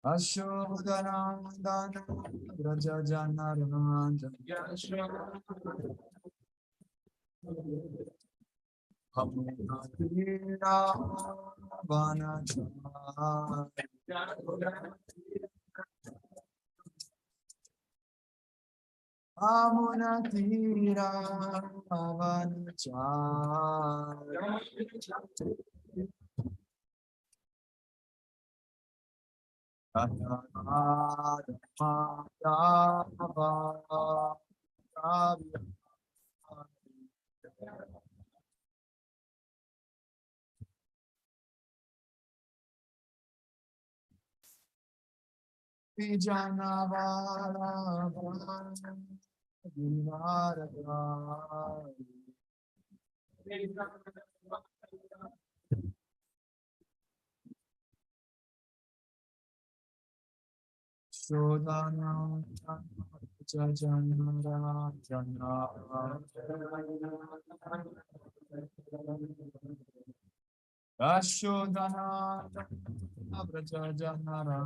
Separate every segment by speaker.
Speaker 1: Ashodhanandana Rajajanarandana Amunatira Vanachara Amunatira Vanachara Shodhana Jajanara Jana Ashodhana Jajanara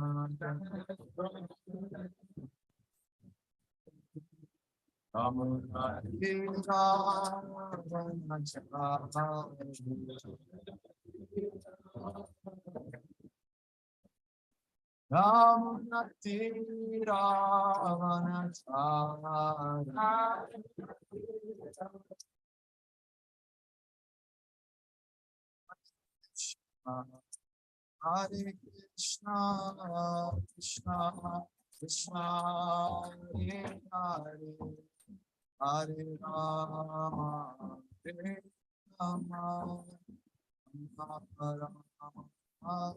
Speaker 1: Hare Krishna, Krishna, Krishna, Hare Hare, Hare Rama, Hare Rama, Rama Rama,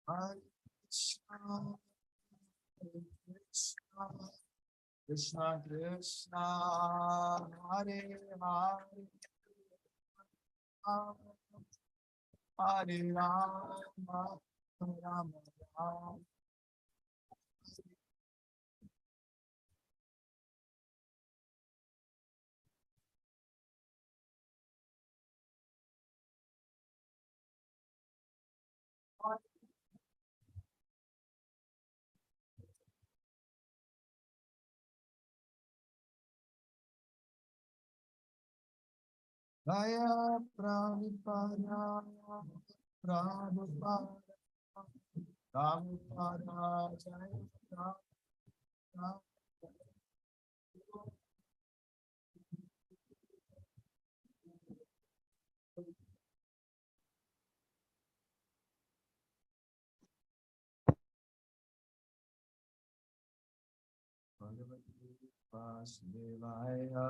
Speaker 1: Hare Krishna, Hare Krishna, Krishna Krishna, Hare Hare, Hare Rama, Rama Rama. Jaya Prabhupada, Prabhupada, Prabhupada, Jaya Prabhupada. Vasudevaya,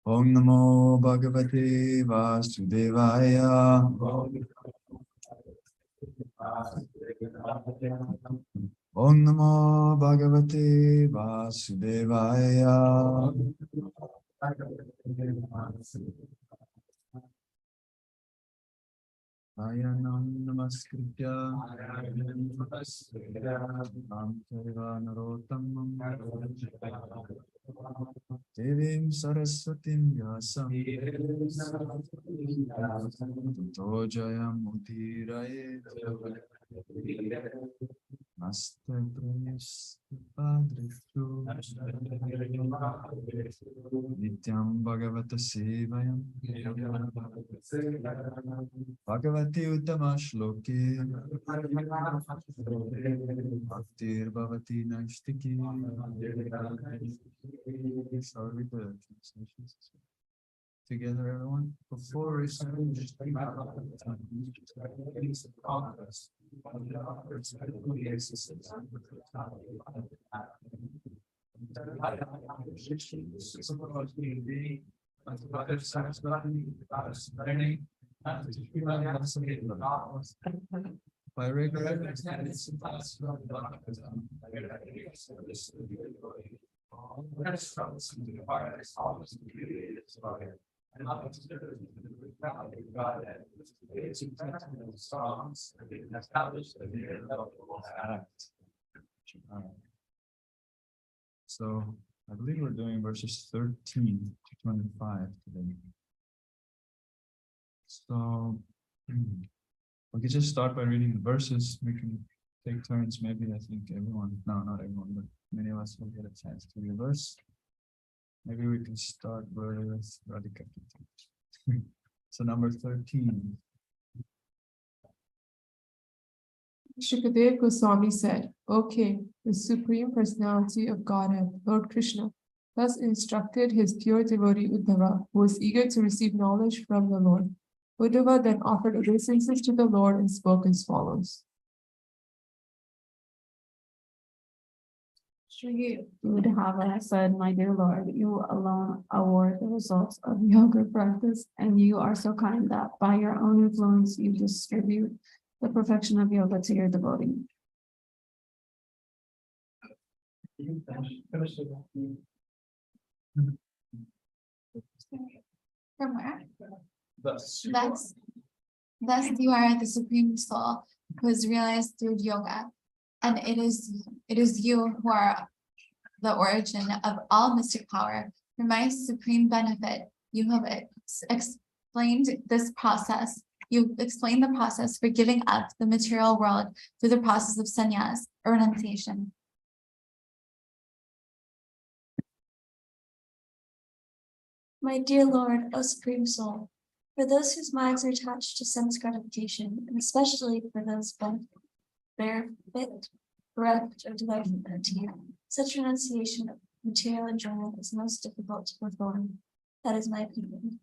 Speaker 1: Om Namo Bhagavate Vasudevaya, Om Namo Bhagavate Vasudevaya. Ayanam namaskritya Namchaiva narottamam Devim saraswatim vyasam Tato jayam udhiraye Nasta padrishu Nityam bhagavata sevayam Bhagavati uttama shloke Bhaktir bhavati naistiki. Sorry with the translations. Together, everyone. Before we start, just think about the time. By regular So I believe we're doing verses 13 to 25 today. So we can just start by reading the verses. We can take turns. Maybe I think everyone, no, not everyone, but many of us will get a chance to read a verse. Maybe we can start with Radhika. So number 13.
Speaker 2: Shukadev Goswami said, "Okay, the Supreme Personality of Godhead, Lord Krishna, thus instructed his pure devotee Uddhava, who was eager to receive knowledge from the Lord. Uddhava then offered obeisances to the Lord and spoke as follows.
Speaker 3: Shri Uddhava said, "My dear Lord, you alone award the results of yoga practice, and you are so kind that by your own influence you distribute the perfection of yoga to your devotee."
Speaker 4: From where?
Speaker 1: Thus.
Speaker 4: Thus you are the Supreme Soul who is realized through yoga. And it is you who are the origin of all mystic power. For my supreme benefit, you have explained this process. You explained the process for giving up the material world through the process of sannyas or renunciation.
Speaker 5: My dear Lord, O Supreme Soul, for those whose minds are attached to sense gratification, and especially for those both fit, bereft, or devoted to you, such renunciation of material enjoyment is most difficult to perform. That is my opinion.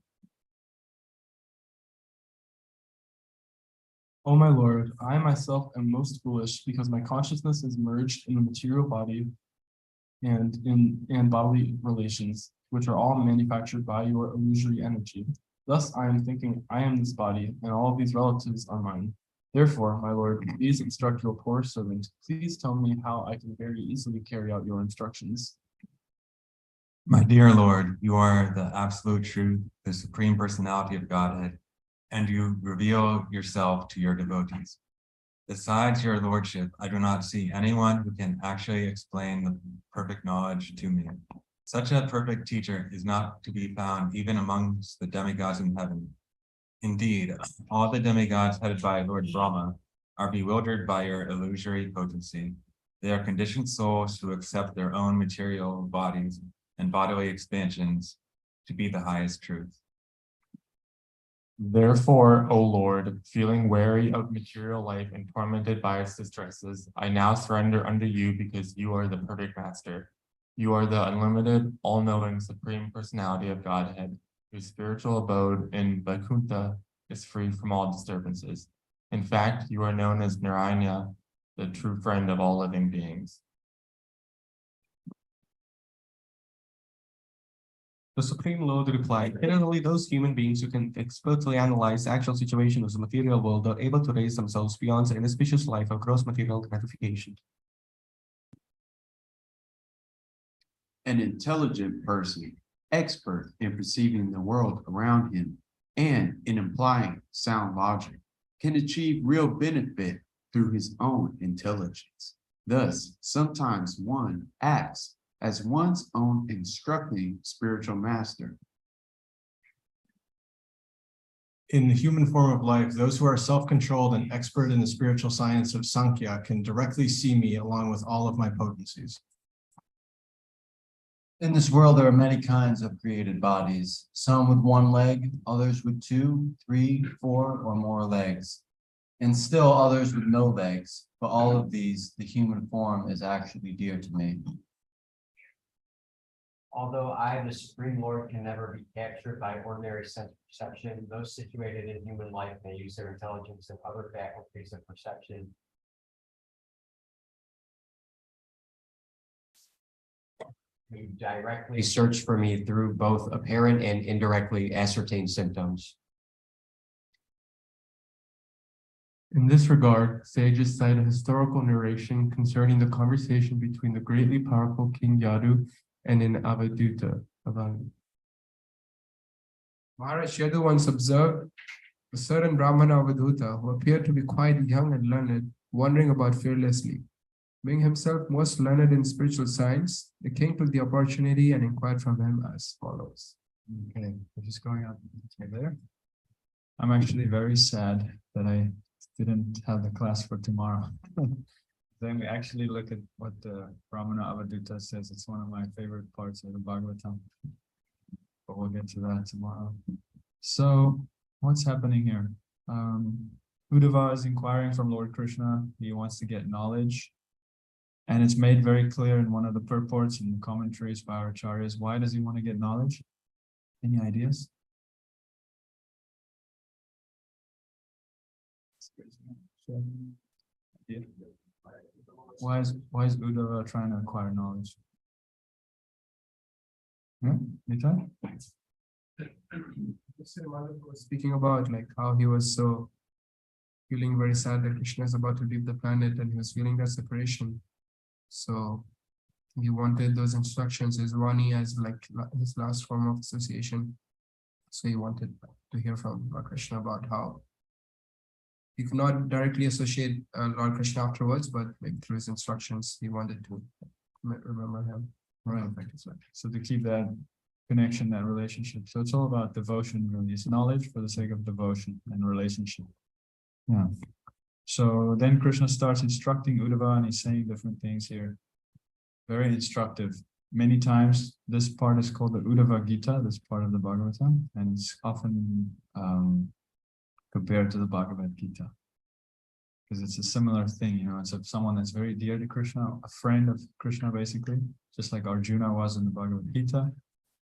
Speaker 6: O my Lord, I myself am most foolish because my consciousness is merged in the material body and bodily relations, which are all manufactured by your illusory energy. Thus I am thinking I am this body, and all of these relatives are mine. Therefore, my Lord, please instruct your poor servant. Please tell me how I can very easily carry out your instructions.
Speaker 7: My dear Lord, you are the absolute truth, the supreme personality of Godhead, and you reveal yourself to your devotees. Besides your lordship, I do not see anyone who can actually explain the perfect knowledge to me. Such a perfect teacher is not to be found even amongst the demigods in heaven. Indeed, all the demigods headed by Lord Brahma are bewildered by your illusory potency. They are conditioned souls who accept their own material bodies and bodily expansions to be the highest truth.
Speaker 6: Therefore, O Lord, feeling weary of material life and tormented by its distresses, I now surrender unto you because you are the perfect master. You are the unlimited, all-knowing Supreme Personality of Godhead, whose spiritual abode in Vaikuntha is free from all disturbances. In fact, you are known as Narayana, the true friend of all living beings.
Speaker 8: The Supreme Lord replied, "It is only those human beings who can expertly analyze the actual situation of the material world are able to raise themselves beyond the inauspicious life of gross material gratification."
Speaker 9: An intelligent person, expert in perceiving the world around him and in applying sound logic, can achieve real benefit through his own intelligence. Thus, sometimes one acts as one's own instructing spiritual master.
Speaker 8: In the human form of life, those who are self-controlled and expert in the spiritual science of Sankhya can directly see me along with all of my potencies.
Speaker 10: In this world, there are many kinds of created bodies, some with one leg, others with 2, 3, 4, or more legs, and still others with no legs. For all of these, the human form is actually dear to me.
Speaker 11: Although I, the Supreme Lord, can never be captured by ordinary sense perception, those situated in human life may use their intelligence and other faculties of perception to directly search for me through both apparent and indirectly ascertained symptoms.
Speaker 6: In this regard, sages cite a historical narration concerning the conversation between the greatly powerful King Yadu
Speaker 8: and in Avaduta. Maharaj Yadu once observed a certain Brahmana Avadhuta who appeared to be quite young and learned, wandering about fearlessly. Being himself most learned in spiritual science, the king took the opportunity and inquired from him as follows.
Speaker 1: Okay, we're just going on there. I'm actually very sad that I didn't have the class for tomorrow. Then we actually look at what the Brahmana Avadhuta says. It's one of my favorite parts of the Bhagavatam. But we'll get to that tomorrow. So what's happening here? Uddhava is inquiring from Lord Krishna. He wants to get knowledge. And it's made very clear in one of the purports and the commentaries by our acharyas. Why does he want to get knowledge? Any ideas? Yeah. Why is Uddhava trying to acquire knowledge? Yeah, Nitai?
Speaker 8: Was speaking about like how he was so feeling very sad that Krishna is about to leave the planet and he was feeling that separation. So he wanted those instructions as Vani as like his last form of association. So he wanted to hear from Lord Krishna about how he could not directly associate Lord Krishna afterwards, but like through his instructions, he wanted to remember him.
Speaker 1: Right. So to keep that connection, that relationship. So it's all about devotion, really. It's knowledge for the sake of devotion and relationship. Yeah. So then Krishna starts instructing Uddhava and he's saying different things here. Very instructive. Many times this part is called the Uddhava Gita, this part of the Bhagavatam, and it's often compared to the Bhagavad Gita. Because it's a similar thing, you know, it's of someone that's very dear to Krishna, a friend of Krishna, basically, just like Arjuna was in the Bhagavad Gita.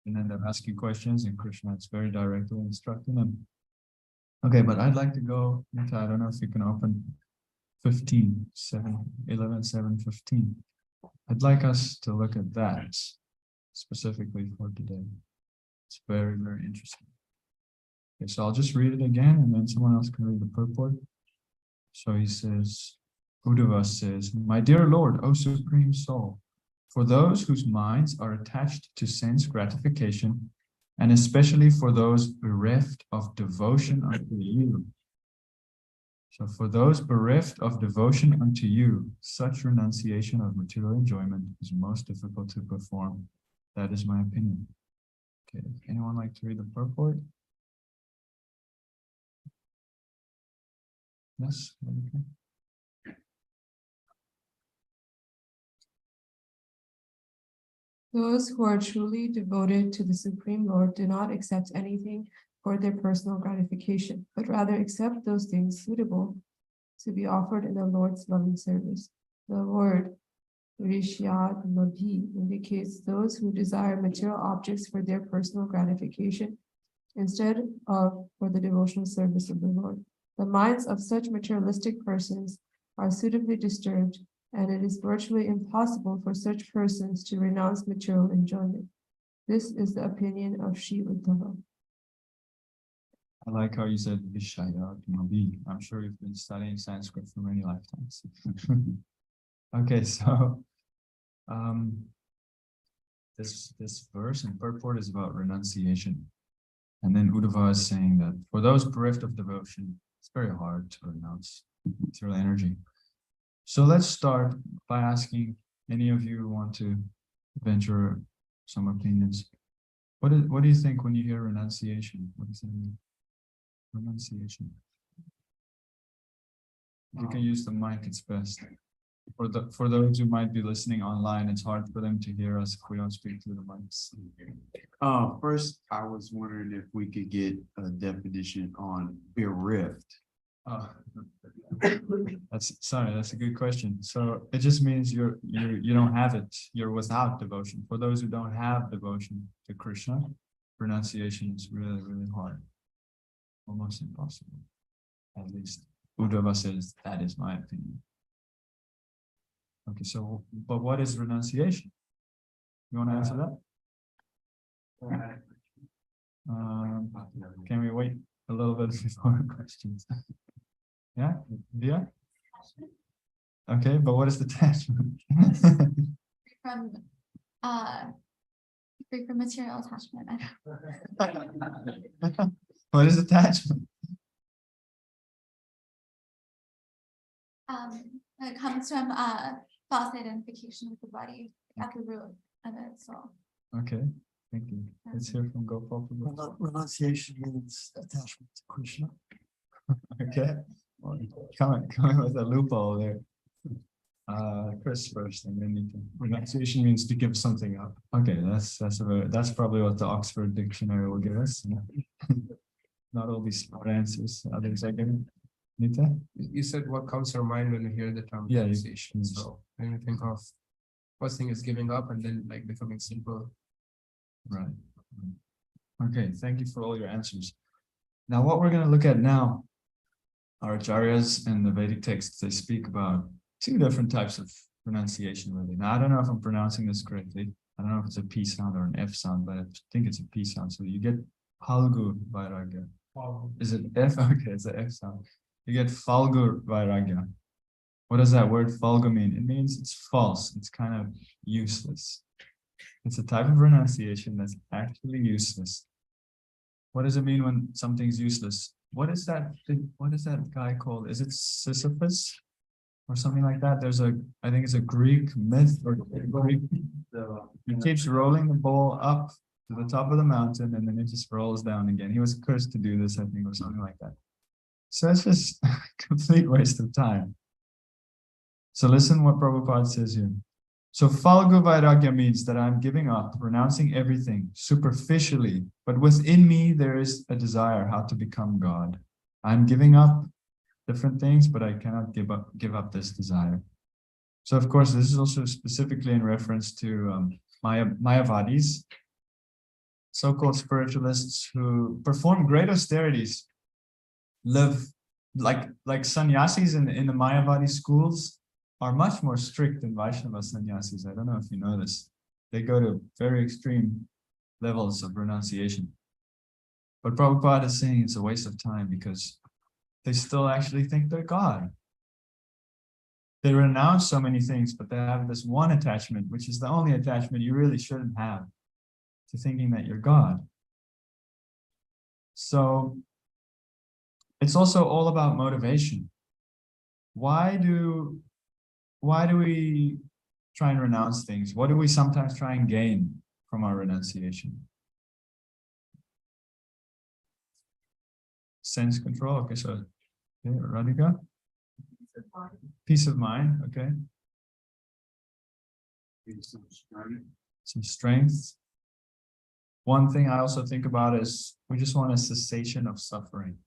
Speaker 1: And then they're asking questions, and Krishna is very directly instructing them. Okay, but I'd like to go, I don't know if you can open 15, 7, 11, 7, 15. I'd like us to look at that specifically for today. It's very, very interesting. Okay, so I'll just read it again, and then someone else can read the purport. So he says, Uddhava says, "My dear Lord, O Supreme Soul, for those whose minds are attached to sense gratification, and especially for those bereft of devotion unto you. So for those bereft of devotion unto you, such renunciation of material enjoyment is most difficult to perform. That is my opinion." Okay, anyone like to read the purport? Yes, okay.
Speaker 2: Those who are truly devoted to the Supreme Lord do not accept anything for their personal gratification, but rather accept those things suitable to be offered in the Lord's loving service. The word Rishyad Madhi indicates those who desire material objects for their personal gratification instead of for the devotional service of the Lord. The minds of such materialistic persons are suitably disturbed, and it is virtually impossible for such persons to renounce material enjoyment. This is the opinion of Sri Uddhava.
Speaker 1: I like how you said Vishaya Mabi. I'm sure you've been studying Sanskrit for many lifetimes. Okay, so this verse and purport is about renunciation. And then Uddhava is saying that for those bereft of devotion, it's very hard to renounce material energy. So let's start by asking any of you who want to venture some opinions. What do you think when you hear renunciation? What does it mean? Renunciation. You can use the mic, it's best. For those who might be listening online, it's hard for them to hear us if we don't speak through the mics.
Speaker 9: First, I was wondering if we could get a definition on bereft.
Speaker 1: That's a good question. So it just means you don't have it. You're without devotion. For those who don't have devotion to Krishna, renunciation is really, really hard. Almost impossible. At least Uddhava says that is my opinion. Okay, so but what is renunciation? You want to answer that? Can we wait a little bit before questions? Yeah, yeah. Okay, but what is detachment?
Speaker 4: From Free from material attachment.
Speaker 1: What is attachment?
Speaker 4: It comes from false identification with the body at the root of it, so.
Speaker 1: Okay, thank you. Let's hear from Gopal.
Speaker 12: Renunciation means attachment to Krishna.
Speaker 1: Okay, well, coming with a loophole there. Chris first, and then you can.
Speaker 12: Renunciation means to give something up.
Speaker 1: Okay, that's probably what the Oxford Dictionary will give us. Not all these smart answers others are giving. Nita?
Speaker 8: You said what comes to your mind when you hear the term
Speaker 1: Yeah,
Speaker 8: renunciation. So when you think of first thing is giving up and then like becoming simple.
Speaker 1: Right. Okay, thank you for all your answers. Now, what we're going to look at now are acharyas and the Vedic texts. They speak about two different types of pronunciation, really. Now, I don't know if I'm pronouncing this correctly. I don't know if it's a P sound or an F sound, but I think it's a P sound. So you get Phalgu Vairagya. Is it F? Okay, it's an F sound. You get Phalgu Vairagya. What does that word Phalgu mean? It means it's false. It's kind of useless. It's a type of renunciation that's actually useless. What does it mean when something's useless? What is that thing? What is that guy called? Is it Sisyphus or something like that? I think it's a Greek myth or Greek. He keeps rolling the ball up to the top of the mountain and then it just rolls down again. He was cursed to do this, I think, or something like that. So it's just a complete waste of time. So listen what Prabhupada says here. So Phalgu Vairagya means that I'm giving up, renouncing everything superficially, but within me there is a desire how to become God. I'm giving up different things, but I cannot give up this desire. So of course, this is also specifically in reference to Mayavadis, so-called spiritualists who perform great austerities, live like sannyasis in the Mayavadi schools are much more strict than Vaishnava sannyasis. I don't know if you know this. They go to very extreme levels of renunciation. But Prabhupada is saying it's a waste of time because they still actually think they're God. They renounce so many things, but they have this one attachment, which is the only attachment you really shouldn't have, to thinking that you're God. So it's also all about motivation. Why do we try and renounce things? What do we sometimes try and gain from our renunciation? Sense control. Okay, so Radhika? Peace of mind, okay. Some strength. One thing I also think about is we just want a cessation of suffering,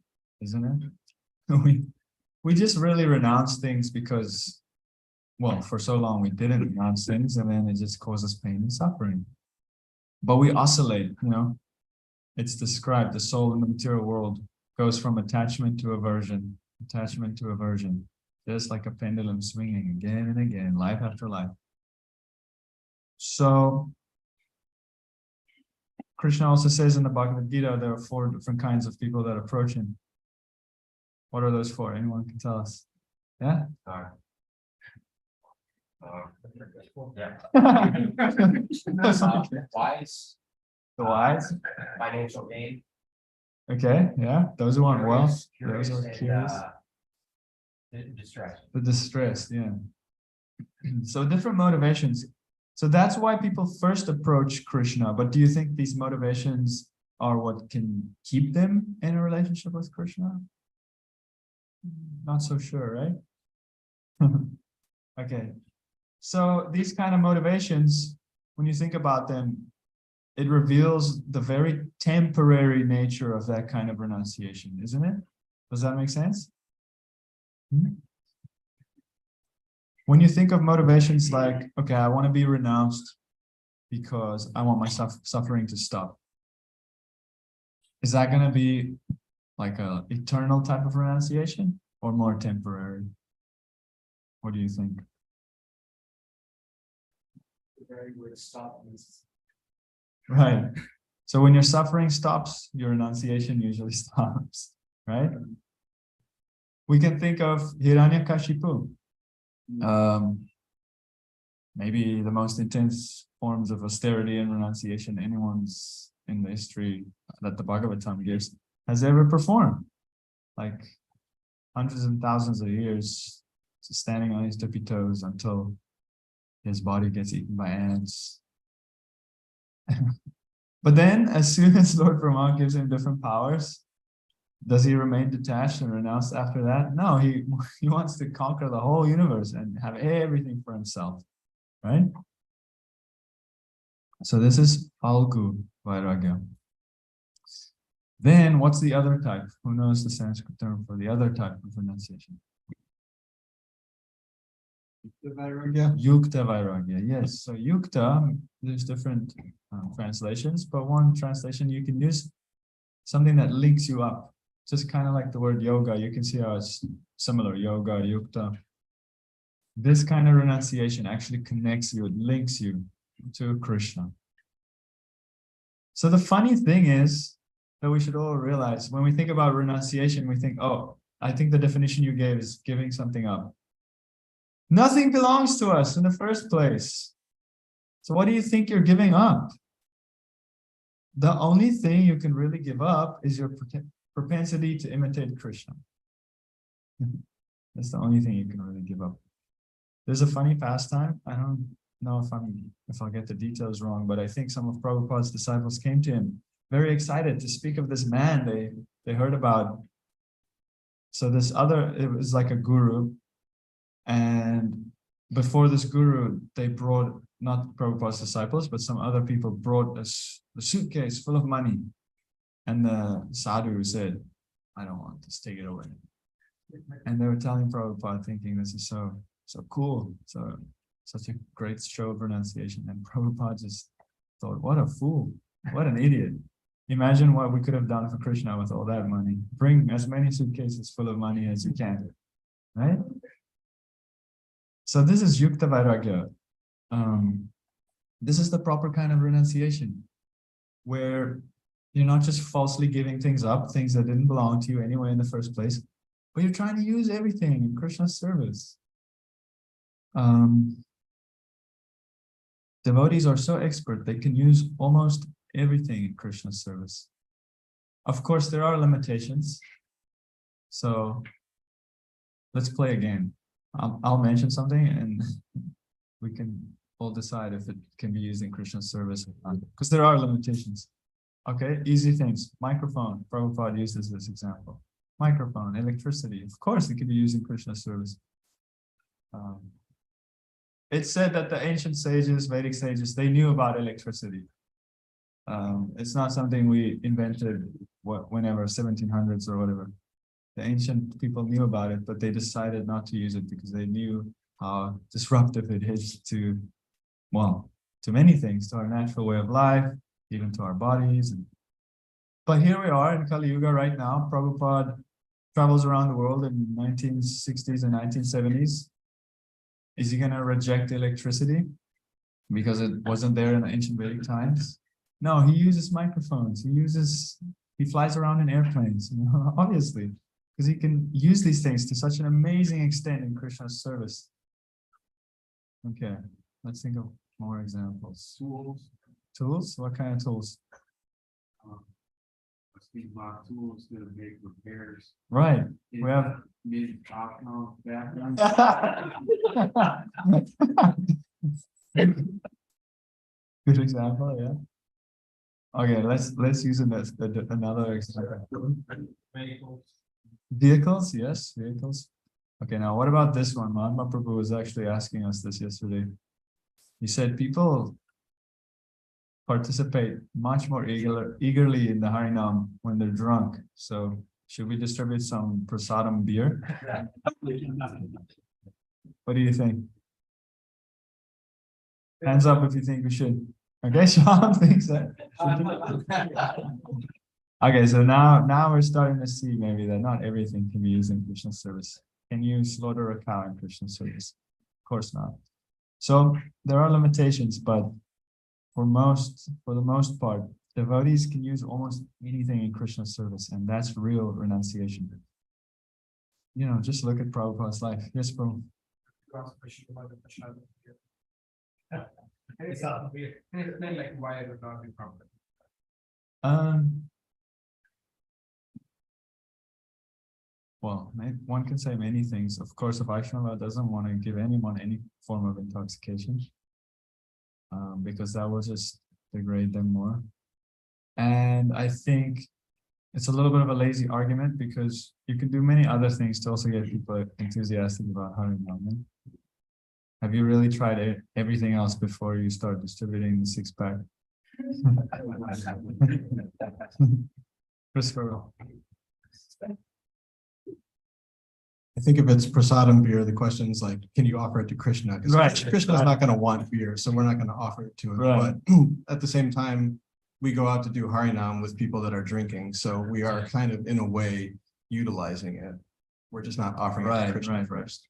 Speaker 1: isn't it? We just really renounce things because, well, for so long we didn't renounce things and then it just causes pain and suffering. But we oscillate, It's described, the soul in the material world goes from attachment to aversion, just like a pendulum swinging again and again, life after life. So Krishna also says in the Bhagavad Gita, there are 4 different kinds of people that approach him. What are those 4? Anyone can tell us? Yeah?
Speaker 11: Wise,
Speaker 1: The wise?
Speaker 11: financial gain.
Speaker 1: Okay, yeah. Those who want wealth. Those
Speaker 11: Curious,
Speaker 1: who are curious.
Speaker 11: Distressed.
Speaker 1: The distressed, yeah. So different motivations. So that's why people first approach Krishna. But do you think these motivations are what can keep them in a relationship with Krishna? Not so sure, right? Okay. So these kind of motivations, when you think about them, it reveals the very temporary nature of that kind of renunciation, isn't it? Does that make sense? When you think of motivations like, okay, I want to be renounced because I want my suffering to stop. Is that going to be like an eternal type of renunciation or more temporary? What do you think?
Speaker 11: The very word stop means
Speaker 1: Right. So when your suffering stops, your renunciation usually stops, right? We can think of Hiranyakashipu. maybe the most intense forms of austerity and renunciation anyone's in the history that the Bhagavatam gives has ever performed. Like hundreds and thousands of years, standing on his tippy toes until his body gets eaten by ants. But then, as soon as Lord Brahma gives him different powers, does he remain detached and renounced after that? No, he wants to conquer the whole universe and have everything for himself, right? So this is Algu Vairagya. Then what's the other type? Who knows the Sanskrit term for the other type of renunciation? Yukta Vairagya, yes. So Yukta, there's different translations, but one translation you can use something that links you up. Just kind of like the word yoga, you can see how it's similar, yoga, yukta. This kind of renunciation actually connects you, it links you to Krishna. So the funny thing is that we should all realize when we think about renunciation, we think, oh, I think the definition you gave is giving something up. Nothing belongs to us in the first place. So what do you think you're giving up? The only thing you can really give up is your propensity to imitate Krishna. That's the only thing you can really give up. There's a funny pastime. I don't know if I'll get the details wrong, but I think some of Prabhupada's disciples came to him very excited to speak of this man they heard about. So it was like a guru, and before this guru, they brought, not Prabhupada's disciples, but some other people brought a suitcase full of money. And the sadhu said, I don't want this, take it away. And they were telling Prabhupada, thinking this is so cool, such a great show of renunciation. And Prabhupada just thought, what a fool, what an idiot. Imagine what we could have done for Krishna with all that money. Bring as many suitcases full of money as you can, right? So this is Yukta Vairagya. This is the proper kind of renunciation, where you're not just falsely giving things up, things that didn't belong to you anyway in the first place, but you're trying to use everything in Krishna's service. Devotees are so expert, they can use almost everything in Krishna's service. Of course, there are limitations. So let's play a game. I'll mention something and we can all decide if it can be used in Krishna's service or not, because there are limitations. Okay, easy things. Microphone, Prabhupada uses this example. Microphone, electricity, of course it can be used in Krishna's service. It's said that the ancient sages, Vedic sages, they knew about electricity. It's not something we invented whenever, 1700s or whatever. The ancient people knew about it, but they decided not to use it because they knew how disruptive it is to many things, to our natural way of life, even to our bodies. But here we are in Kali Yuga right now. Prabhupada travels around the world in 1960s and 1970s. Is he going to reject electricity because it wasn't there in the ancient Vedic times? No, he uses microphones. He flies around in airplanes, obviously, because he can use these things to such an amazing extent in Krishna's service. Okay, let's think of more examples. Tools? What kind of tools?
Speaker 9: Tools that make repairs.
Speaker 1: Right. We have good example, yeah. Okay, let's use another example. Vehicles, yes, vehicles. Okay, now what about this one? Mahatma Prabhu was actually asking us this yesterday. He said people participate much more eagerly in the Harinam when they're drunk. So should we distribute some prasadam beer? What do you think? Hands up if you think we should. Okay, Sean thinks that. Okay, so now we're starting to see maybe that not everything can be used in Krishna service. Can you slaughter a cow in Krishna service? Of course not. So there are limitations, but for the most part, devotees can use almost anything in Krishna service, and that's real renunciation. Just look at Prabhupada's life. Yes, bro.
Speaker 8: Can you explain like why it would not be proper?
Speaker 1: Well, one can say many things. Of course, a Vaishnava doesn't want to give anyone any form of intoxication, because that will just degrade them more. And I think it's a little bit of a lazy argument because you can do many other things to also get people enthusiastic about Harinam. Have you really tried everything else before you start distributing the 6-pack? Christopher.
Speaker 12: I think if it's prasadam beer, the question is like, can you offer it to Krishna? Because
Speaker 1: Right.
Speaker 12: Krishna's not going to want beer, so we're not going to offer it to him.
Speaker 1: Right.
Speaker 12: But at the same time, we go out to do Harinam with people that are drinking, so we are kind of in a way utilizing it. We're just not offering it to Krishna first.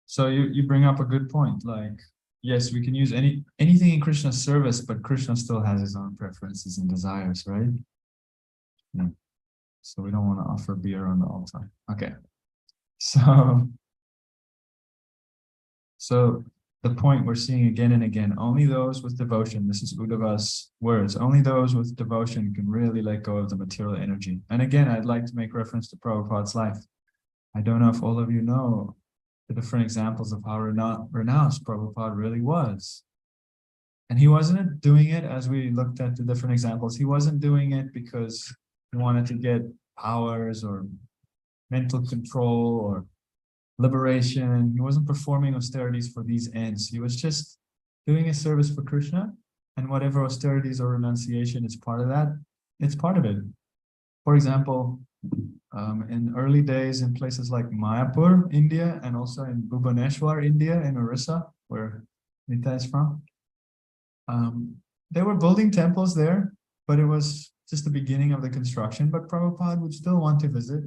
Speaker 1: So you bring up a good point. Like, yes, we can use anything in Krishna's service, but Krishna still has his own preferences and desires, right? Yeah. So we don't want to offer beer on the altar. Okay. So the point we're seeing again and again, only those with devotion, this is Uddhava's words, only those with devotion can really let go of the material energy. And again, I'd like to make reference to Prabhupada's life. I don't know if all of you know the different examples of how renounced Prabhupada really was. And he wasn't doing it, as we looked at the different examples, he wasn't doing it because he wanted to get powers or mental control or liberation. He wasn't performing austerities for these ends. He was just doing a service for Krishna, and whatever austerities or renunciation is part of that, it's part of it. For example, in early days in places like Mayapur, India, and also in Bhubaneswar, India, in Orissa, where Nita is from, they were building temples there, but it was just the beginning of the construction, but Prabhupada would still want to visit.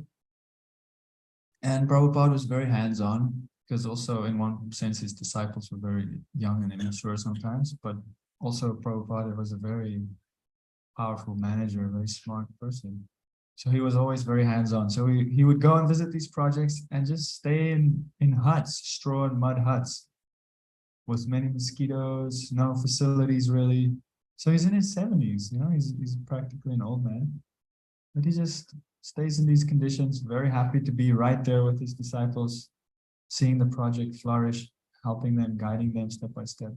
Speaker 1: And Prabhupada was very hands-on, because also in one sense his disciples were very young and immature sometimes, but also Prabhupada was a very powerful manager, a very smart person. So he was always very hands-on. So he would go and visit these projects and just stay in huts, straw and mud huts, with many mosquitoes, no facilities really. So he's in his 70s, you know, he's practically an old man, but he just stays in these conditions, very happy to be right there with his disciples, seeing the project flourish, helping them, guiding them step by step.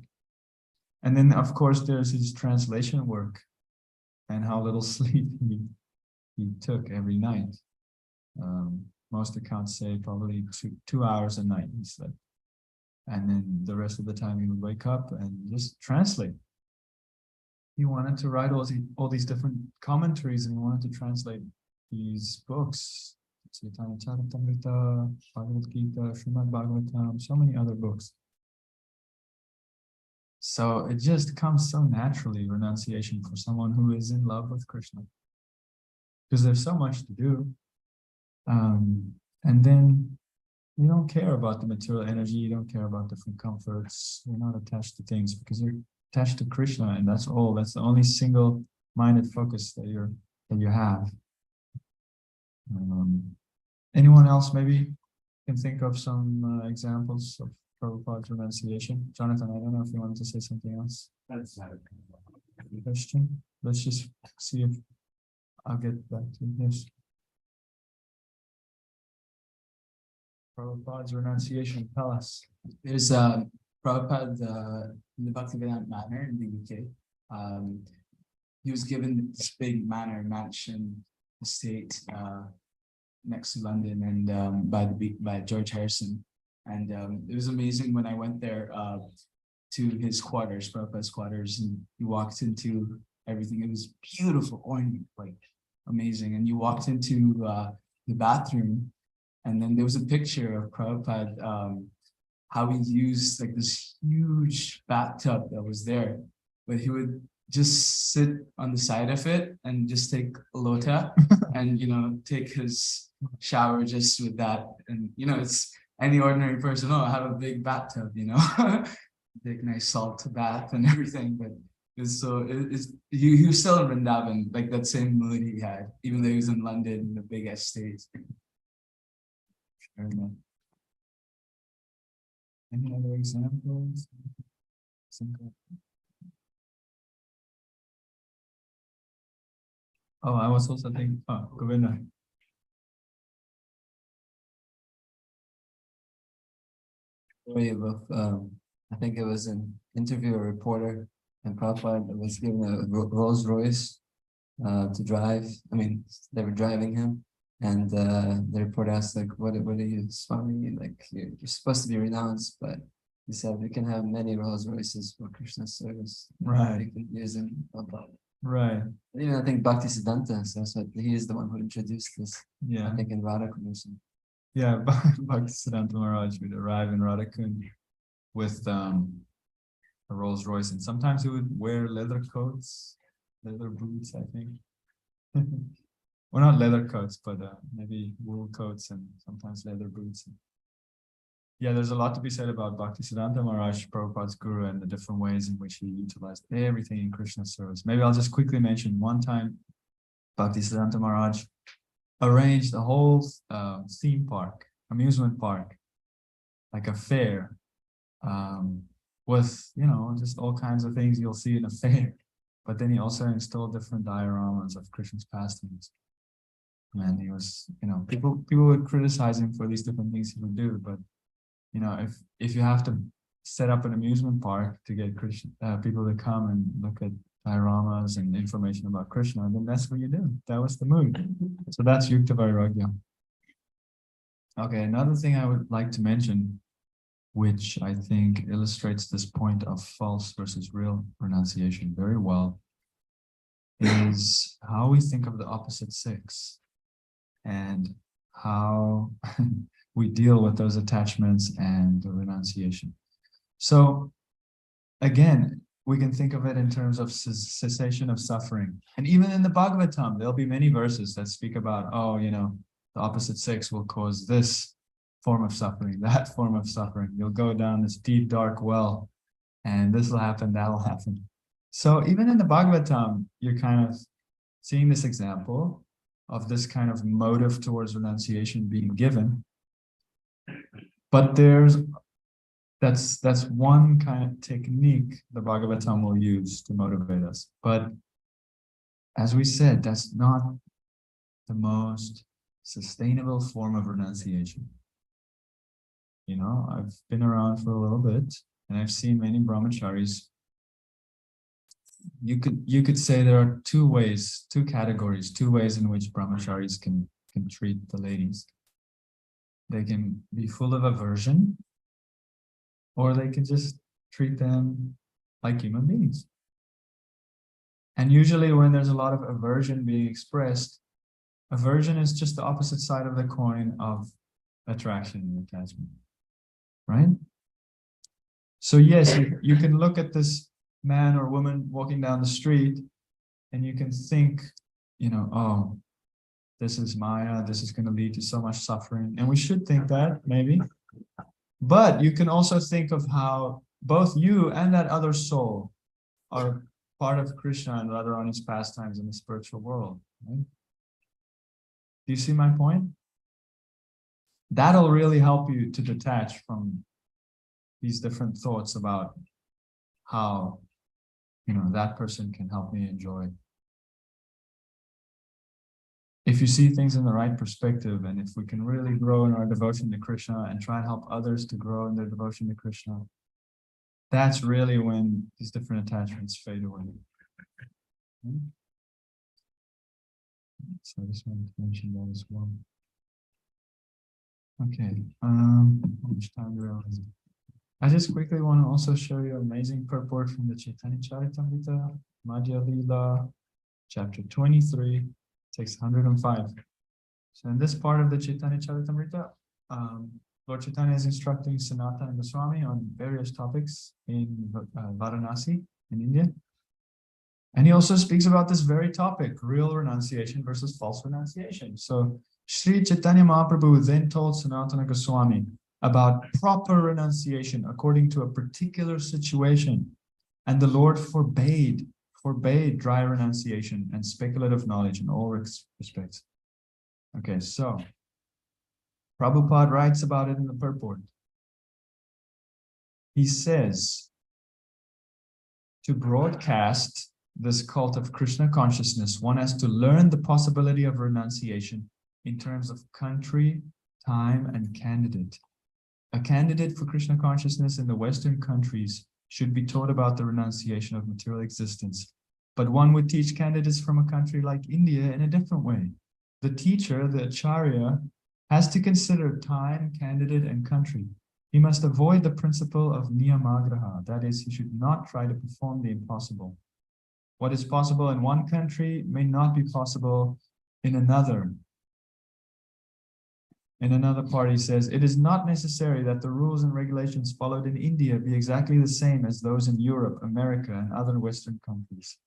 Speaker 1: And then, of course, there's his translation work and how little sleep he took every night. Most accounts say probably two hours a night he slept. And then the rest of the time he would wake up and just translate. He wanted to write all these different commentaries, and he wanted to translate these books, Chaitanya Charitamrita, Bhagavad Gita, Srimad Bhagavatam, so many other books. So it just comes so naturally, renunciation, for someone who is in love with Krishna, because there's so much to do. And then you don't care about the material energy, you don't care about different comforts, you're not attached to things because you're attached to Krishna, and that's all. That's the only single-minded focus that you have. Anyone else maybe can think of some examples of Prabhupada's renunciation? Jonathan, I don't know if you wanted to say something else. That's not a question. Let's just see if I'll get back to this. Prabhupada's renunciation, tell us.
Speaker 13: There's Prabhupada in the Bhaktivedanta Manor in the UK. He was given this big mansion estate next to London, and by George Harrison. And it was amazing when I went there to his quarters, Prabhupada's quarters, and you walked into everything. It was beautiful, ornate, like amazing. And you walked into the bathroom, and then there was a picture of Prabhupada, how he used like this huge bathtub that was there, but he would just sit on the side of it and just take a lota and, take his shower just with that. And, it's any ordinary person, I have a big bathtub, big nice salt bath and everything. But he was still in Vrindavan, like that same mood he had, even though he was in London in the big estate.
Speaker 1: Any other examples? Oh, I was also thinking, Govinda.
Speaker 13: Story of, I think it was an interview, a reporter, and Prabhupada was given a Rolls Royce to drive. I mean, they were driving him, and the reporter asked, like, what are you, Swami? Like, you're supposed to be renounced, but he said, we can have many Rolls Royces for Krishna's service.
Speaker 1: Right.
Speaker 13: We can use them.
Speaker 1: Right.
Speaker 13: Even I think Bhakti Siddhanta says that he is the one who introduced this.
Speaker 1: Yeah.
Speaker 13: I think in Radha Commission.
Speaker 1: Yeah, Bhaktisiddhanta Maharaj would arrive in Radhakund with a Rolls Royce, and sometimes he would wear leather coats, leather boots, I think. Well, not leather coats, but maybe wool coats and sometimes leather boots. Yeah, there's a lot to be said about Bhaktisiddhanta Maharaj, Prabhupada's guru, and the different ways in which he utilized everything in Krishna's service. Maybe I'll just quickly mention one time Bhaktisiddhanta Maharaj arranged a whole theme park, amusement park, like a fair, with, just all kinds of things you'll see in a fair. But then he also installed different dioramas of Krishna's pastimes. And he was, people would criticize him for these different things he would do, but if you have to set up an amusement park to get people to come and look at dioramas and information about Krishna, then that's what you do. That was the mood. So that's Yukta Vairagya. Okay, another thing I would like to mention, which I think illustrates this point of false versus real renunciation very well, is how we think of the opposite sex and how we deal with those attachments and the renunciation. So again, we can think of it in terms of cessation of suffering. And even in the Bhagavatam, there'll be many verses that speak about, the opposite sex will cause this form of suffering, that form of suffering. You'll go down this deep, dark well, and this will happen, that'll happen. So even in the Bhagavatam, you're kind of seeing this example of this kind of motive towards renunciation being given. But that's one kind of technique the Bhagavatam will use to motivate us. But as we said, that's not the most sustainable form of renunciation. I've been around for a little bit, and I've seen many brahmacharis. You could say there are two categories, two ways in which brahmacharis can treat the ladies. They can be full of aversion, or they can just treat them like human beings. And usually when there's a lot of aversion being expressed, aversion is just the opposite side of the coin of attraction and attachment, right? So yes, you can look at this man or woman walking down the street and you can think, oh, this is Maya, this is going to lead to so much suffering. And we should think that, maybe. But you can also think of how both you and that other soul are part of Krishna and Radharani's pastimes in the spiritual world. Right? Do you see my point? That'll really help you to detach from these different thoughts about how, that person can help me enjoy. If you see things in the right perspective, and if we can really grow in our devotion to Krishna and try and help others to grow in their devotion to Krishna, that's really when these different attachments fade away. So I just wanted to mention that as well. Okay, how much time do we have? I just quickly want to also show you an amazing purport from the Chaitanya Charitamrita, Madhya Lila, chapter 23, text 105. So in this part of the Chaitanya Charitamrita, Lord Chaitanya is instructing Sanatana Goswami on various topics in Varanasi in India. And he also speaks about this very topic, real renunciation versus false renunciation. So Sri Chaitanya Mahaprabhu then told Sanatana Goswami about proper renunciation according to a particular situation. And the Lord forbade dry renunciation and speculative knowledge in all respects. Okay, so Prabhupada writes about it in the purport. He says, to broadcast this cult of Krishna consciousness, one has to learn the possibility of renunciation in terms of country, time, and candidate. A candidate for Krishna consciousness in the Western countries should be taught about the renunciation of material existence. But one would teach candidates from a country like India in a different way. The teacher, the acharya, has to consider time, candidate, and country. He must avoid the principle of niyamagraha, that is, he should not try to perform the impossible. What is possible in one country may not be possible in another. In another part, he says, it is not necessary that the rules and regulations followed in India be exactly the same as those in Europe, America, and other Western countries.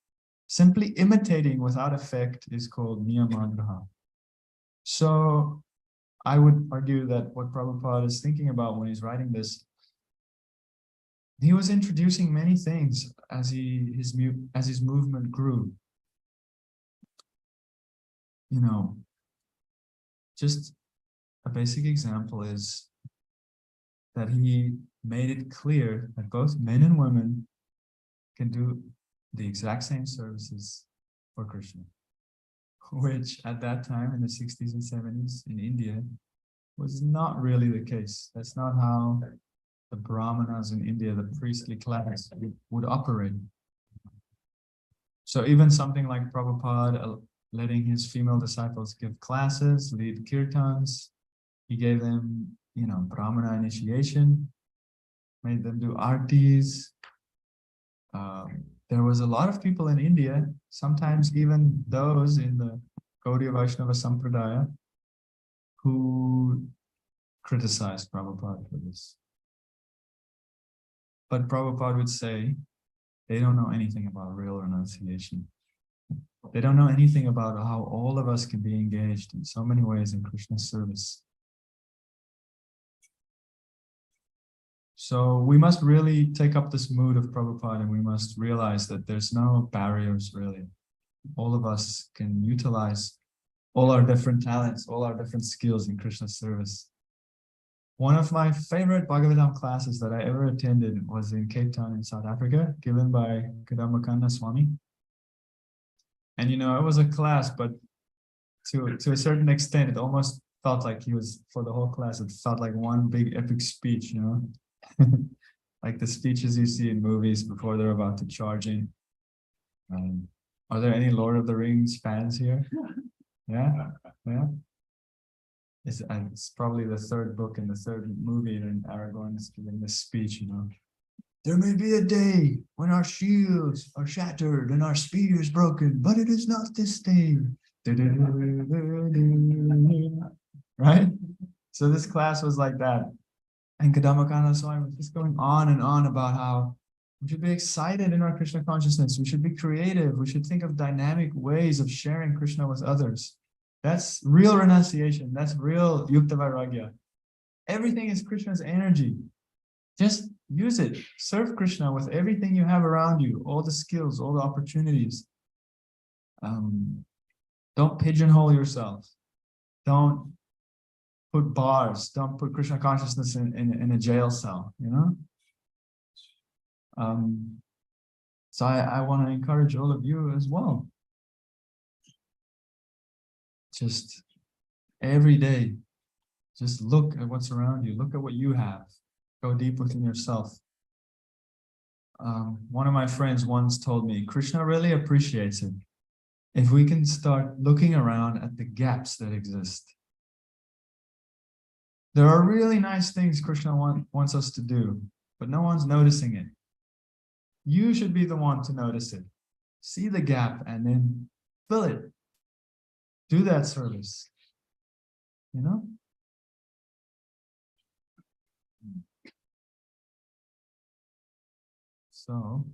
Speaker 1: Simply imitating without effect is called niyamagraha. So I would argue that what Prabhupada is thinking about when he's writing this, he was introducing many things as his movement grew. You know, just a basic example is that he made it clear that both men and women can do the exact same services for Krishna, which at that time in the 60s and 70s in India was not really the case. That's not how the Brahmanas in India, the priestly class, would operate. So even something like Prabhupada letting his female disciples give classes, lead kirtans, he gave them, you know, Brahmana initiation, made them do artis. There was a lot of people in India, sometimes even those in the Gaudiya Vaishnava Sampradaya, who criticized Prabhupada for this. But Prabhupada would say, they don't know anything about real renunciation. They don't know anything about how all of us can be engaged in so many ways in Krishna's service. So we must really take up this mood of Prabhupada, and we must realize that there's no barriers really. All of us can utilize all our different talents, all our different skills in Krishna's service. One of my favorite Bhagavatam classes that I ever attended was in Cape Town in South Africa, given by Kadambakanda Swami. And you know, it was a class, but to a certain extent, it almost felt like he was, for the whole class, it felt like one big epic speech, you know? Like the speeches you see in movies before they're about to charge in. Are there any Lord of the Rings fans here? Yeah, yeah. It's probably the third book and the third movie, and Aragorn is giving this speech, you know. There may be a day when our shields are shattered and our spears broken, but it is not this day. Right? So this class was like that. And Kadambakanda Swami was just going on and on about how we should be excited in our Krishna consciousness. We should be creative. We should think of dynamic ways of sharing Krishna with others. That's real renunciation. That's real Yukta Vairagya. Everything is Krishna's energy. Just use it. Serve Krishna with everything you have around you, all the skills, all the opportunities. Don't pigeonhole yourself. Don't put bars. Don't put Krishna consciousness in a jail cell, you know? So I want to encourage all of you as well. Just every day, just look at what's around you. Look at what you have. Go deep within yourself. One of my friends once told me, Krishna really appreciates it if we can start looking around at the gaps that exist. There are really nice things Krishna wants us to do, but no one's noticing it. You should be the one to notice it. See the gap and then fill it. Do that service. You know? So,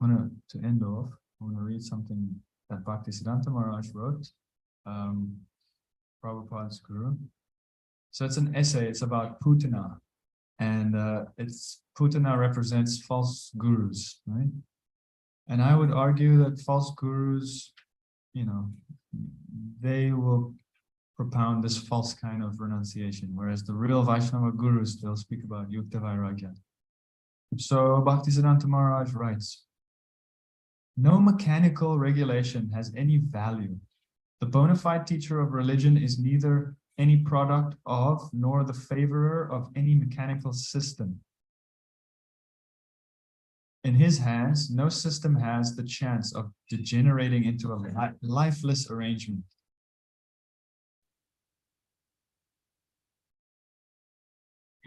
Speaker 1: to end off, I want to read something that Bhaktisiddhanta Maharaj wrote, Prabhupada's guru. So it's an essay, it's about Putana. And Putana represents false gurus, right? And I would argue that false gurus, you know, they will propound this false kind of renunciation, whereas the real Vaishnava gurus, they'll speak about Yukta Vairagya. So Bhaktisiddhanta Maharaj writes, No mechanical regulation has any value. The bona fide teacher of religion is neither any product of nor the favorer of any mechanical system. In his hands, no system has the chance of degenerating into a lifeless arrangement.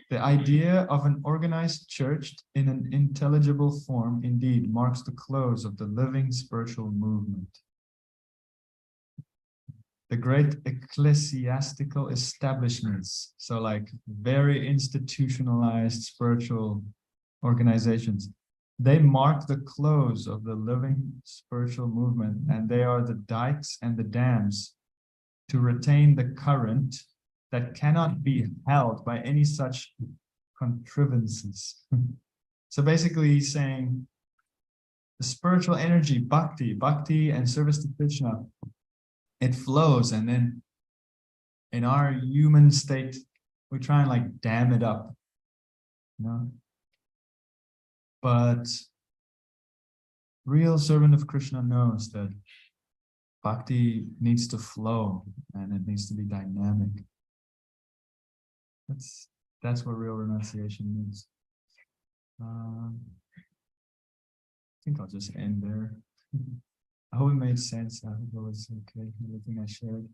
Speaker 1: The idea of an organized church in an intelligible form indeed marks the close of the living spiritual movement. The great ecclesiastical establishments, so like very institutionalized spiritual organizations, they mark the close of the living spiritual movement, and they are the dikes and the dams to retain the current that cannot be held by any such contrivances. So basically he's saying the spiritual energy, bhakti and service to Krishna, it flows, and then in our human state, we try and like dam it up, you know? But real servant of Krishna knows that bhakti needs to flow and it needs to be dynamic. That's what real renunciation means. I think I'll just end there. I hope it made sense. I hope it was okay, everything I shared.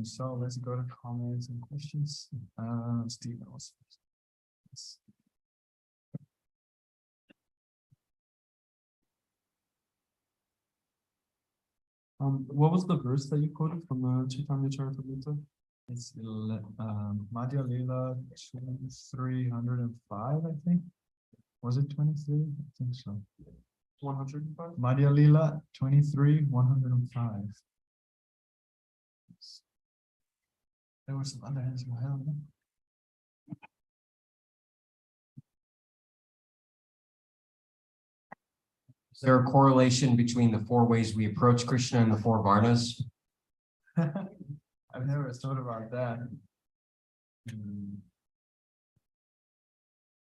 Speaker 1: So let's go to comments and questions. Steve, yes.
Speaker 12: What was the verse that you quoted from the Chaitanya Charitamrita?
Speaker 1: It's Madhya Lila 2305, I think. Was it 23? I think so.
Speaker 12: 105?
Speaker 1: Madhya Lila 23-105. There were some other hands in my hand.
Speaker 11: Is there a correlation between the 4 ways we approach Krishna and the 4 Varnas?
Speaker 1: I've never thought about that.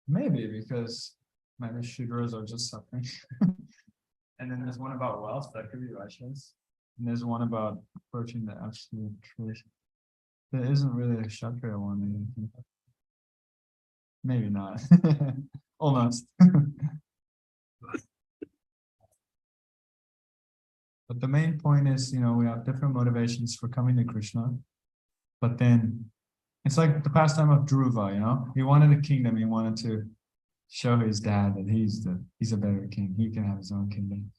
Speaker 1: Maybe because maybe Shudras are just suffering. And then there's one about wealth that could be Vaishyas. And there's one about approaching the absolute truth. There isn't really a Kshatriya one. Maybe not. Almost. But the main point is, you know, we have different motivations for coming to Krishna. But then it's like the pastime of Dhruva, you know, he wanted a kingdom. He wanted to show his dad that he's a better king. He can have his own kingdom.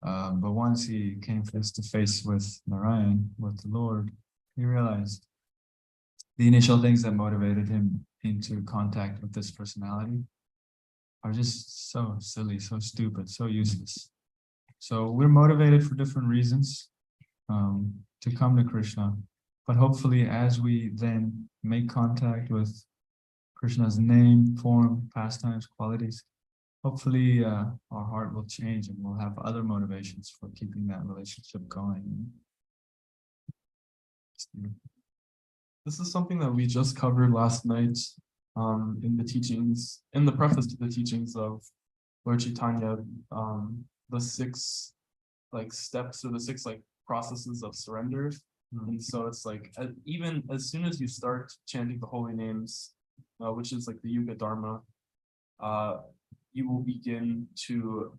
Speaker 1: But once he came face to face with Narayan, with the Lord, he realized the initial things that motivated him into contact with this personality are just so silly, so stupid, so useless. So we're motivated for different reasons to come to Krishna. But hopefully as we then make contact with Krishna's name, form, pastimes, qualities, hopefully our heart will change and we'll have other motivations for keeping that relationship going.
Speaker 12: This is something that we just covered last night in the teachings, in the preface to the teachings of Lord Chaitanya, the 6 like steps or the 6 like processes of surrender. And so it's like even as soon as you start chanting the holy names, which is like the Yuga Dharma, you will begin to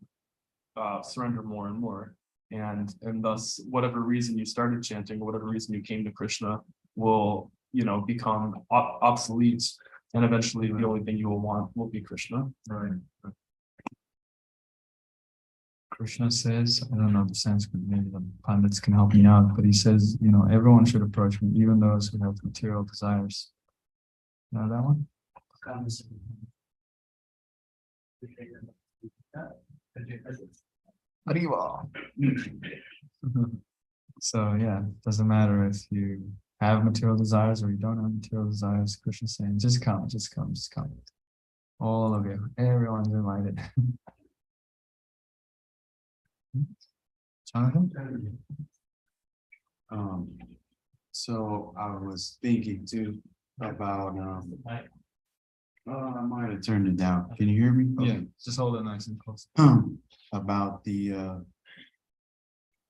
Speaker 12: surrender more and more. And thus whatever reason you started chanting, or whatever reason you came to Krishna will, you know, become obsolete. And eventually the only thing you will want will be Krishna.
Speaker 1: Right. Krishna says, I don't know the Sanskrit, maybe the Pandits can help me out, but he says, you know, everyone should approach me, even those who have material desires. You know that one? So yeah, it doesn't matter if you have material desires or you don't have material desires. Krishna's saying, just come, just come, just come. All of you, everyone's invited. Jonathan?
Speaker 9: So I was thinking too about I might have turned it down. Can you hear me?
Speaker 1: Yeah,
Speaker 9: Okay.
Speaker 1: just hold it nice and close.
Speaker 9: About the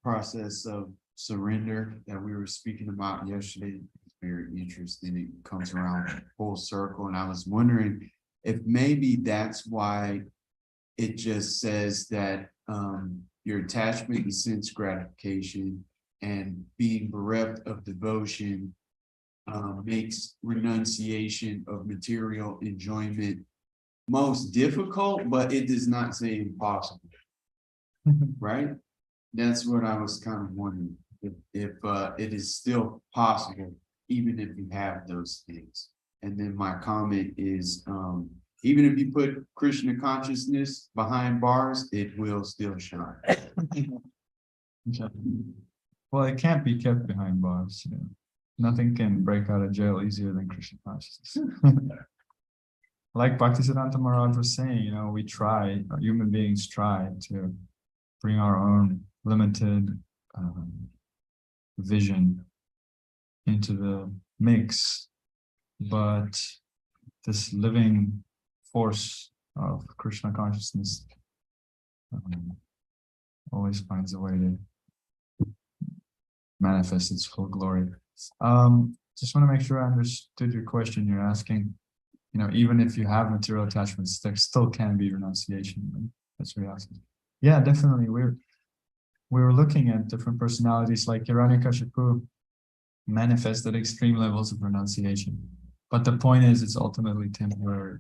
Speaker 9: process of surrender that we were speaking about yesterday. It's very interesting. It comes around full circle, and I was wondering if maybe that's why it just says that your attachment to sense gratification and being bereft of devotion makes renunciation of material enjoyment most difficult, but it does not say impossible. Right? That's what I was kind of wondering, if it is still possible, even if you have those things. And then my comment is, even if you put Krishna consciousness behind bars, it will still shine.
Speaker 1: Well, it can't be kept behind bars. You know. Nothing can break out of jail easier than Krishna consciousness. Like Bhaktisiddhanta Maharaj was saying, you know, we try, human beings try to bring our own limited vision into the mix, but this living force of Krishna consciousness always finds a way to manifest its full glory. Just want to make sure I understood your question. You're asking, you know, even if you have material attachments, there still can be renunciation. Right? That's what you're asking. Yeah, definitely. We were looking at different personalities, like Hiranyakashipu manifested extreme levels of renunciation. But the point is, it's ultimately temporary.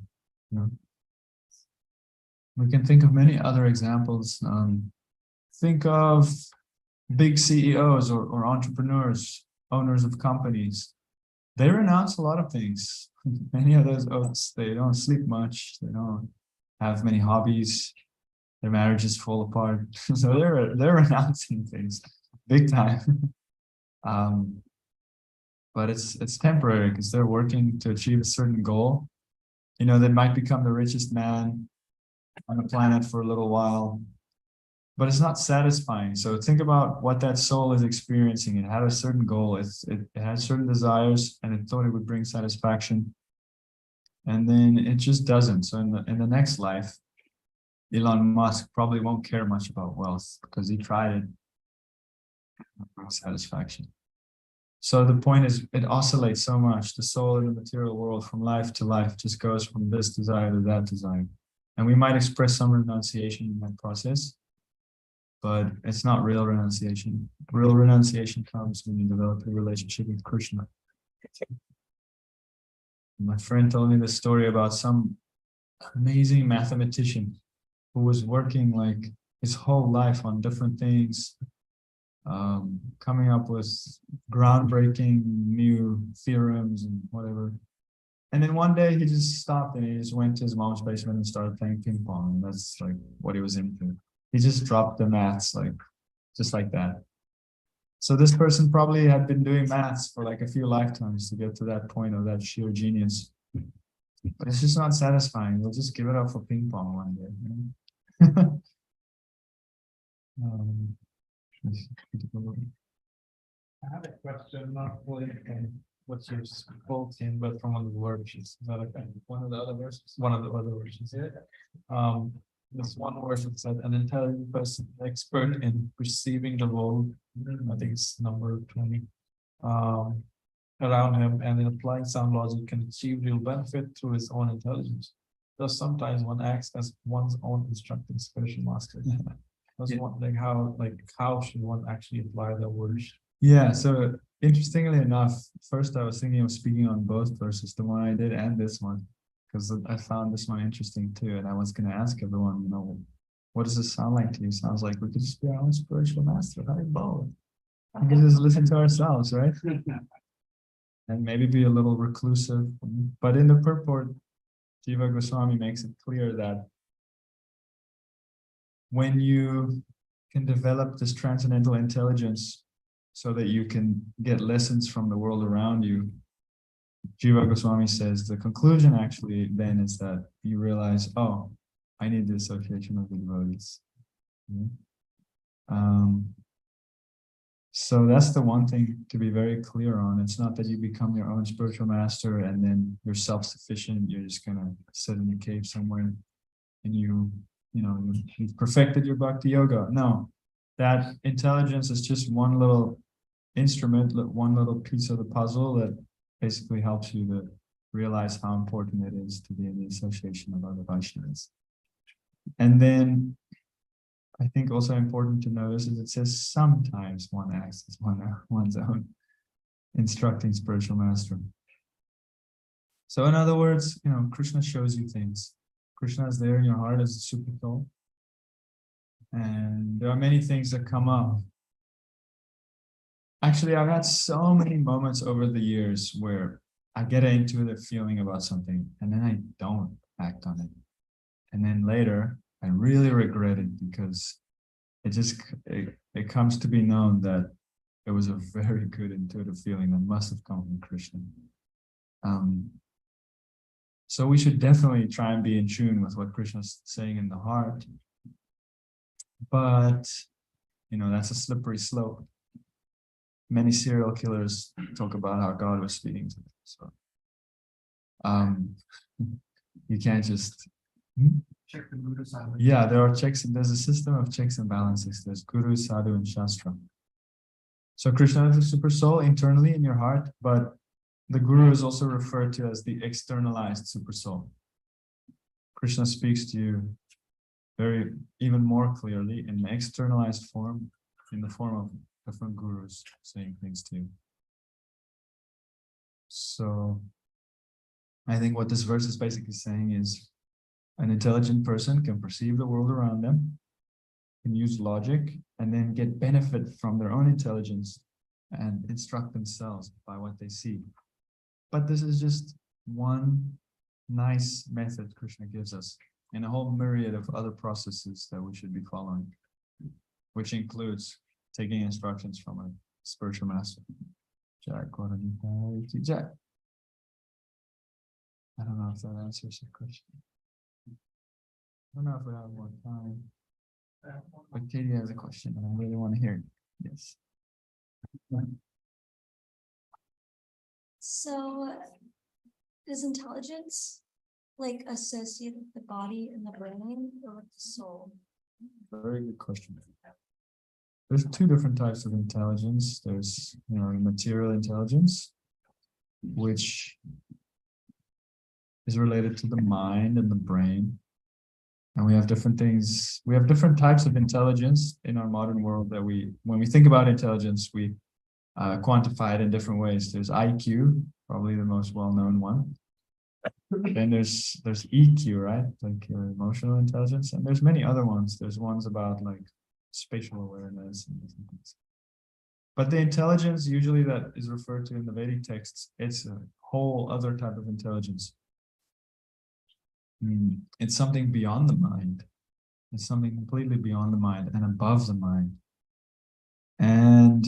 Speaker 1: You know? We can think of many other examples. Think of big CEOs or entrepreneurs, owners of companies. They renounce a lot of things. Many of those oaths, they don't sleep much. They don't have many hobbies. Their marriages fall apart. So they're renouncing things big time. But it's temporary because they're working to achieve a certain goal. You know, they might become the richest man on the planet for a little while, but it's not satisfying. So think about what that soul is experiencing. It had a certain goal. It had certain desires, and it thought it would bring satisfaction, and then it just doesn't. So in the next life, Elon Musk probably won't care much about wealth because he tried it. Satisfaction. So the point is, it oscillates so much. The soul in the material world, from life to life, just goes from this desire to that desire. And we might express some renunciation in that process, but it's not real renunciation. Real renunciation comes when you develop a relationship with Krishna. My friend told me the story about some amazing mathematician who was working like his whole life on different things, coming up with groundbreaking new theorems and whatever. And then one day he just stopped and he just went to his mom's basement and started playing ping pong. And that's like what he was into. He just dropped the maths just like that. So this person probably had been doing maths for like a few lifetimes to get to that point of that sheer genius. But it's just not satisfying. We'll just give it up for ping pong one day. You know?
Speaker 12: I have a question, not really what you spoke in, but from one of the verses. Is that okay? One of the other verses? One of the other verses, yeah. This one verse that said, an intelligent person, expert in perceiving the world, I think it's number 20, around him, and in applying sound logic can achieve real benefit through his own intelligence. Thus, sometimes one acts as one's own instructing spiritual master. That's one, how should one actually apply the words? Yeah, so interestingly enough, first I was thinking of speaking on both verses, the one I did and this one, because I found this one interesting too. And I was going to ask everyone, you know, what does this sound like to you? Sounds like we could just be our own spiritual master, right? Both. We could just listen to ourselves, right? And maybe be a little reclusive. But in the purport, Jiva Goswami makes it clear that when you can develop this transcendental intelligence so that you can get lessons from the world around you, Jiva Goswami says the conclusion actually then is that you realize, oh, I need the association of the devotees.
Speaker 1: So that's the one thing to be very clear on. It's not that you become your own spiritual master and then you're self-sufficient. You're just gonna sit in a cave somewhere and you've perfected your bhakti yoga. No, that intelligence is just one little instrument, one little piece of the puzzle that basically helps you to realize how important it is to be in the association of other Vaishnavas. And then I think also important to notice is it says sometimes one acts as one's own instructing spiritual master. So in other words, Krishna shows you things. Krishna is there in your heart as a super soul. And there are many things that come up. Actually, I've had so many moments over the years where I get an intuitive feeling about something and then I don't act on it. And then later, I really regret it because it comes to be known that it was a very good intuitive feeling that must have come from Krishna. So we should definitely try and be in tune with what Krishna's saying in the heart. But, that's a slippery slope. Many serial killers talk about how God was speaking to them. So, you can't just.
Speaker 13: Check the Guru Sadhu.
Speaker 1: Yeah, there are checks. There's a system of checks and balances. There's Guru, Sadhu, and Shastra. So Krishna is the super soul internally in your heart, but the Guru is also referred to as the externalized super soul. Krishna speaks to you even more clearly in the externalized form, in the form of different gurus saying things to you. So I think what this verse is basically saying is an intelligent person can perceive the world around them, can use logic, and then get benefit from their own intelligence and instruct themselves by what they see. But this is just one nice method Krishna gives us in a whole myriad of other processes that we should be following, which includes taking instructions from a spiritual master. I don't know if that answers your question. I don't know if we have more time. But Katie has a question and I really want to hear it. Yes.
Speaker 5: So is intelligence associated with the body and the brain or with the soul?
Speaker 1: Very good question. There's two different types of intelligence. There's, material intelligence, which is related to the mind and the brain. And we have different things. We have different types of intelligence in our modern world that when we think about intelligence, we quantify it in different ways. There's IQ, probably the most well-known one. Then there's EQ, right? Like emotional intelligence. And there's many other ones. There's ones about like spatial awareness and different things. But the intelligence usually that is referred to in the Vedic texts, it's a whole other type of intelligence. It's something beyond the mind. It's something completely beyond the mind and above the mind. And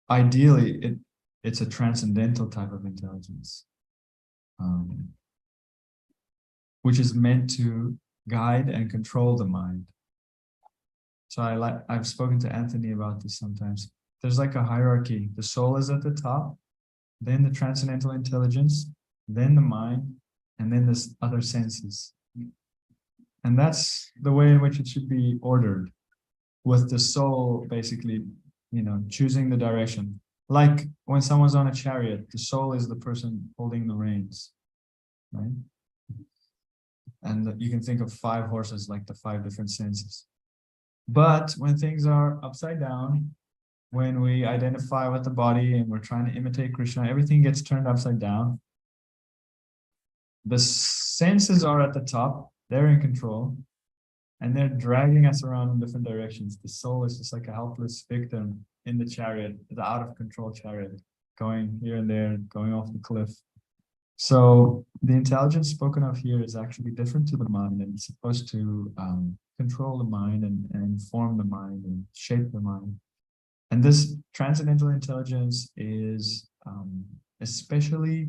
Speaker 1: ideally, it's a transcendental type of intelligence, which is meant to guide and control the mind. So I've spoken to Anthony about this sometimes. There's like a hierarchy. The soul is at the top, then the transcendental intelligence, then the mind, and then there's other senses. And that's the way in which it should be ordered, with the soul basically, choosing the direction. Like when someone's on a chariot, the soul is the person holding the reins, right? And you can think of 5 horses like the 5 different senses. But when things are upside down, when we identify with the body and we're trying to imitate Krishna, everything gets turned upside down. The senses are at the top, they're in control, and they're dragging us around in different directions. The soul is just like a helpless victim in the chariot, the out of control chariot, going here and there, going off the cliff. So the intelligence spoken of here is actually different to the mind, and it's supposed to control the mind and inform the mind and shape the mind. And this transcendental intelligence is especially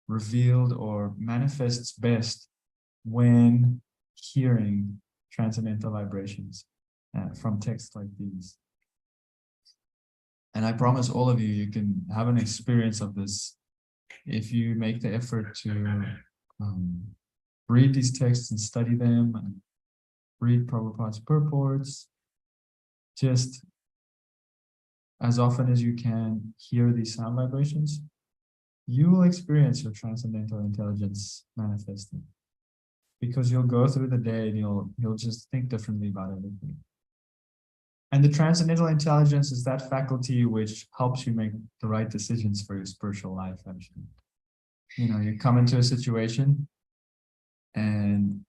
Speaker 1: revealed or manifests best when hearing transcendental vibrations from texts like these. And I promise all of you, you can have an experience of this if you make the effort to read these texts and study them and read Prabhupada's purports. Just as often as you can hear these sound vibrations, you will experience your transcendental intelligence manifesting. Because you'll go through the day and you'll just think differently about everything. And the transcendental intelligence is that faculty which helps you make the right decisions for your spiritual life, actually. You know, you come into a situation and,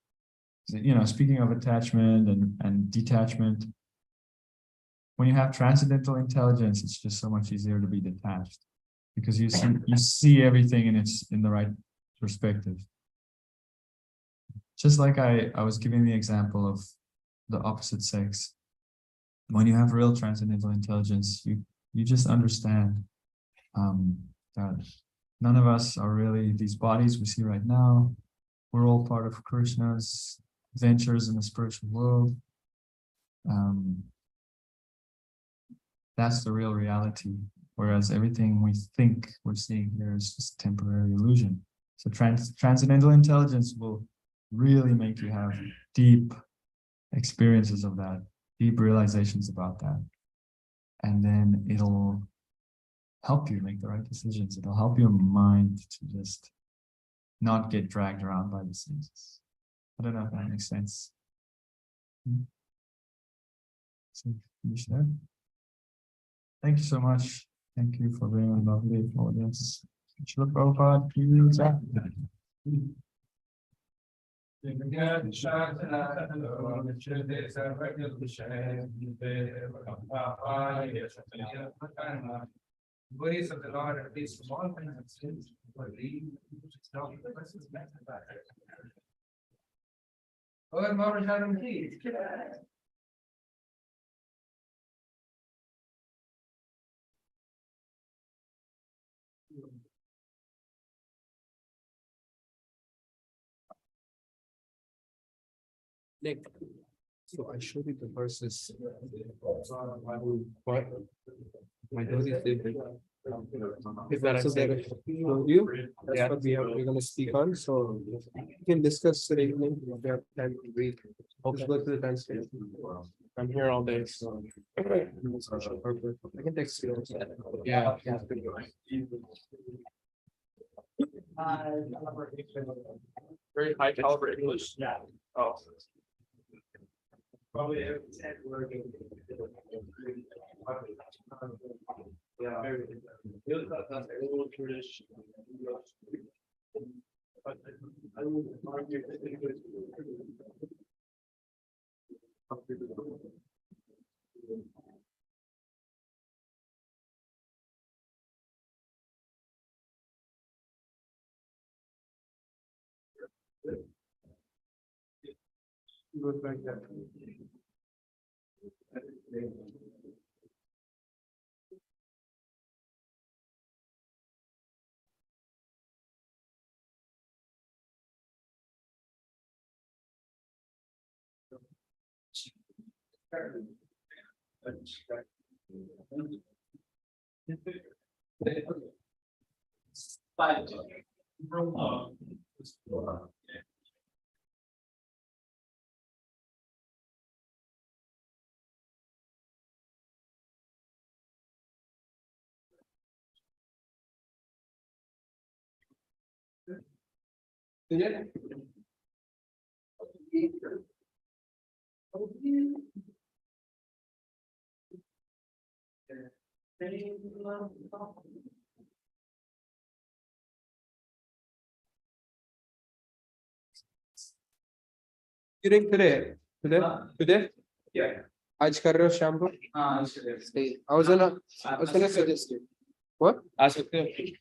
Speaker 1: you know, speaking of attachment and detachment, when you have transcendental intelligence, it's just so much easier to be detached because you see everything and it's in the right perspective. Just like I was giving the example of the opposite sex. When you have real transcendental intelligence, you just understand that none of us are really these bodies we see right now. We're all part of Krishna's ventures in the spiritual world. That's the real reality. Whereas everything we think we're seeing here is just temporary illusion. So transcendental intelligence will really make you have deep experiences of that, deep realizations about that. And then it'll help you make the right decisions. It'll help your mind to just not get dragged around by the senses. I don't know if that makes sense. So, finish there. Thank you so much. Thank you for being a lovely audience. Srila Prabhupada, please.
Speaker 8: Worries of the Lord, at least small things and sins, but leave, it's not the person's meant to back. Oh, Mama Sharon, please. Nick, so I showed you the verses. What? My daughter is is that also there showed you? That's what we're gonna speak on, so we can discuss the evening. We have time to read. Just go to the transcript. I'm here all day, so. I can text you. Yeah.
Speaker 12: Very high caliber English.
Speaker 8: Yeah.
Speaker 12: Oh.
Speaker 8: Probably every 10 working. Yeah. That's a little tradition. But I would argue that it is. Goes like that. You think today? Yeah. आज कर रहे हो शाम को? I was gonna suggest you. What?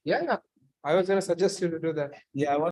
Speaker 8: Yeah. I was gonna suggest you to do that. Yeah.